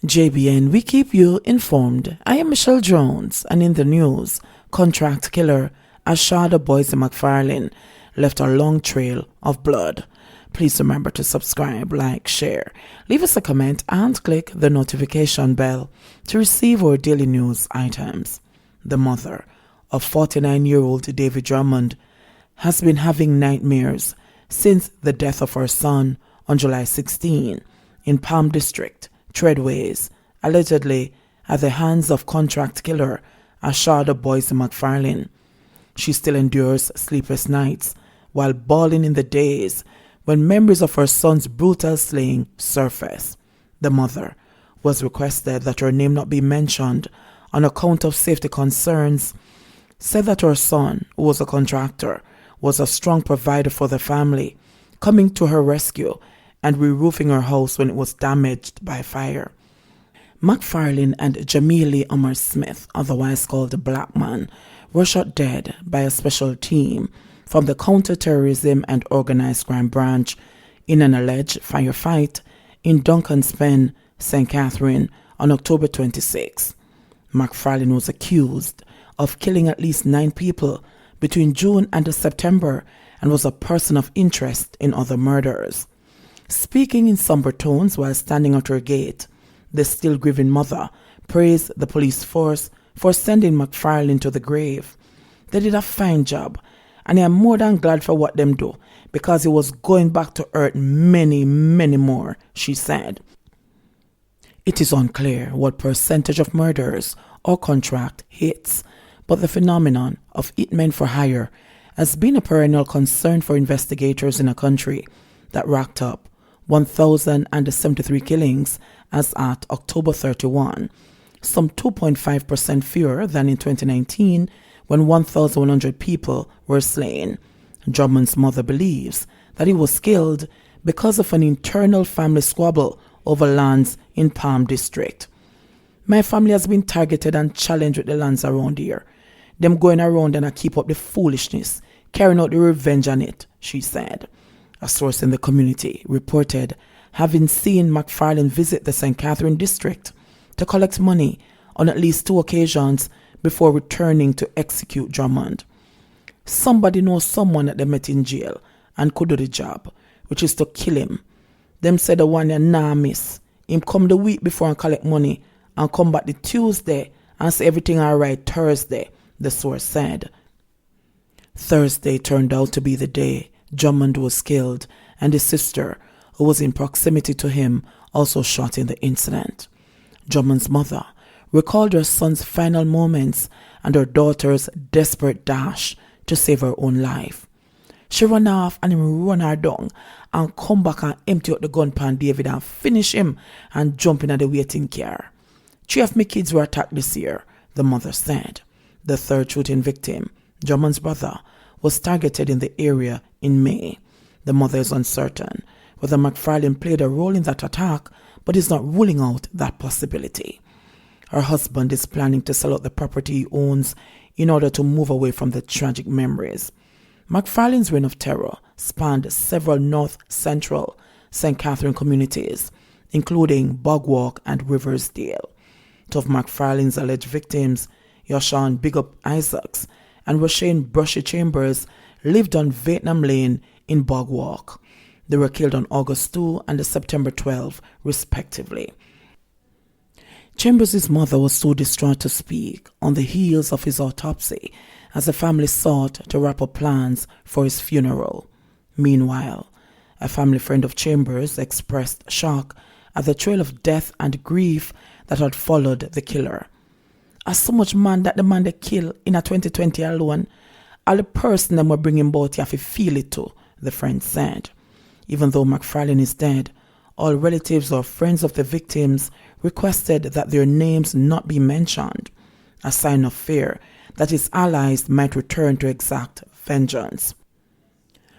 JBN, we keep you informed. I am Michelle Jones, and in the news, contract killer Ashado Boysie McFarlane left a long trail of blood. Please remember to subscribe, like, share, leave us a comment, and click the notification bell to receive our daily news items. The mother of 49-year-old David Drummond has been having nightmares since the death of her son on July 16 in Palm District, Treadways, allegedly at the hands of contract killer Ashado Boysie McFarlane. She still endures sleepless nights while bawling in the days when memories of her son's brutal slaying surface. The mother was requested that her name not be mentioned on account of safety concerns, said that her son, who was a contractor, was a strong provider for the family, coming to her rescue and re-roofing her house when it was damaged by fire. McFarlane and Jamili Omar Smith, otherwise called the Black Man, were shot dead by a special team from the Counter-Terrorism and Organized Crime Branch in an alleged firefight in Duncan's Pen, St. Catherine, on October 26. McFarlane was accused of killing at least 9 people between June and September and was a person of interest in other murders. Speaking in somber tones while standing at her gate, the still grieving mother praised the police force for sending McFarlane to the grave. They did a fine job, and I am more than glad for what them do, because he was going back to earth many, many more, she said. It is unclear what percentage of murders or contract hits, but the phenomenon of hitmen for hire has been a perennial concern for investigators in a country that racked up 1,073 killings as at October 31, some 2.5% fewer than in 2019 when 1,100 people were slain. Drummond's mother believes that he was killed because of an internal family squabble over lands in Palm District. My family has been targeted and challenged with the lands around here. Them going around and I keep up the foolishness, carrying out the revenge on it, she said. A source in the community reported having seen McFarlane visit the St. Catherine district to collect money on at least 2 occasions before returning to execute Drummond. Somebody knows someone that they met in jail and could do the job, which is to kill him. Them said the one ya nah miss. Him come the week before and collect money and come back the Tuesday and say everything alright Thursday, the source said. Thursday turned out to be the day Drummond was killed, and his sister, who was in proximity to him, also shot in the incident. Drummond's mother recalled her son's final moments and her daughter's desperate dash to save her own life. She ran off and him run her down and come back and empty out the gun pan David and finish him and jump in at the waiting car. 3 of my kids were attacked this year, the mother said. The third shooting victim, Drummond's brother, was targeted in the area in May. The mother is uncertain whether McFarlane played a role in that attack, but is not ruling out that possibility. Her husband is planning to sell out the property he owns in order to move away from the tragic memories. McFarlane's reign of terror spanned several north-central St. Catherine communities, including Bogwalk and Riversdale. 2 of McFarlane's alleged victims, Yashawn Big Up Issacs and Roshane Brushy Chambers, lived on Vietnam Lane in Bogwalk. They were killed on August 2 and September 12, respectively. Chambers' mother was too distraught to speak on the heels of his autopsy as the family sought to wrap up plans for his funeral. Meanwhile, a family friend of Chambers expressed shock at the trail of death and grief that had followed the killer. As so much man that the man they kill in a 2020 alone, all the person them were bringing about you have to feel it too, the friend said. Even though McFarlane is dead, all relatives or friends of the victims requested that their names not be mentioned, a sign of fear that his allies might return to exact vengeance.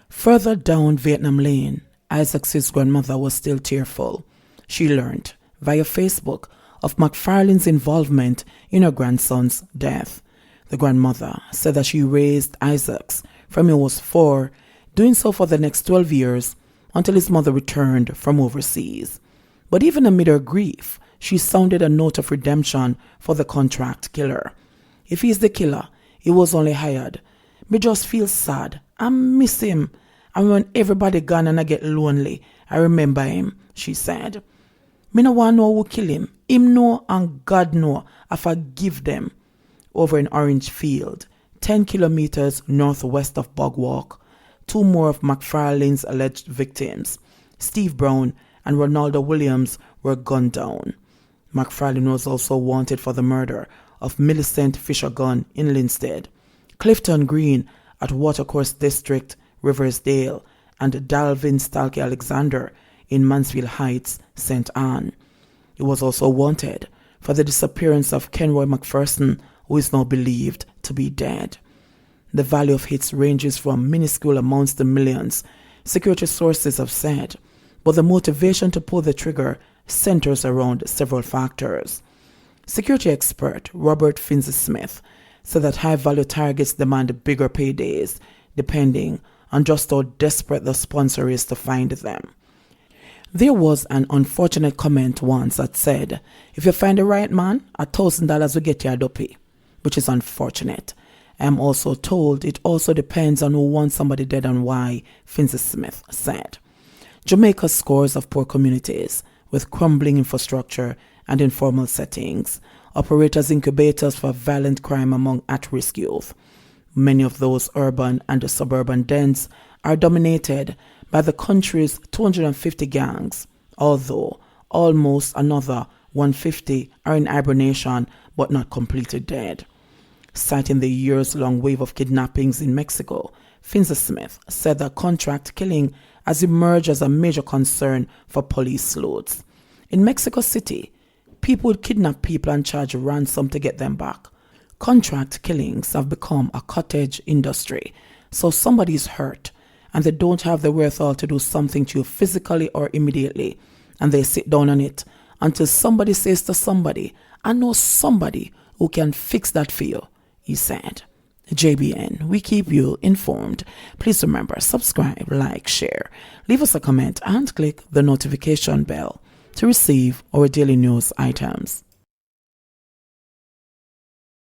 Further down Vietnam Lane, Isaacs' grandmother was still tearful. She learned via Facebook of McFarlane's involvement in her grandson's death. The grandmother said that she raised Isaacs from he was 4, doing so for the next 12 years until his mother returned from overseas. But even amid her grief, she sounded a note of redemption for the contract killer. If he's the killer, he was only hired. Me just feel sad. I miss him. And when everybody gone and I get lonely, I remember him, she said. Me no want know who kill him. Him know and God know I forgive them. Over in Orange Field, 10 kilometers northwest of Bogwalk, 2 more of McFarlane's alleged victims, Steve Brown and Roland Williams, were gunned down. McFarlane was also wanted for the murder of Millicent Gunn in Linstead, Clifton Green at Watercourse District, Riversdale, and Dalvin Stalky Alexander in Mansfield Heights, St. Anne. He was also wanted for the disappearance of Kenroy McPherson, who is now believed to be dead. The value of hits ranges from minuscule amounts to millions, security sources have said, but the motivation to pull the trigger centers around several factors. Security expert Robert Finsey-Smith said that high-value targets demand bigger paydays, depending on just how desperate the sponsor is to find them. There was an unfortunate comment once that said, if you find the right man, $1,000 will get you a dopey, which is unfortunate. I am also told it also depends on who wants somebody dead and why, Finsey-Smith said. Jamaica scores of poor communities with crumbling infrastructure and informal settings operate as incubators for violent crime among at-risk youth. Many of those urban and suburban dens are dominated by the country's 250 gangs, although almost another 150 are in hibernation but not completely dead. Citing the years-long wave of kidnappings in Mexico, Finsey-Smith said that contract killing has emerged as a major concern for police sleuths. In Mexico City, people would kidnap people and charge ransom to get them back. Contract killings have become a cottage industry, so somebody is hurt and they don't have the wherewithal to do something to you physically or immediately, and they sit down on it until somebody says to somebody, I know somebody who can fix that for you, he said. JBN, we keep you informed. Please remember, subscribe, like, share, leave us a comment and click the notification bell to receive our daily news items.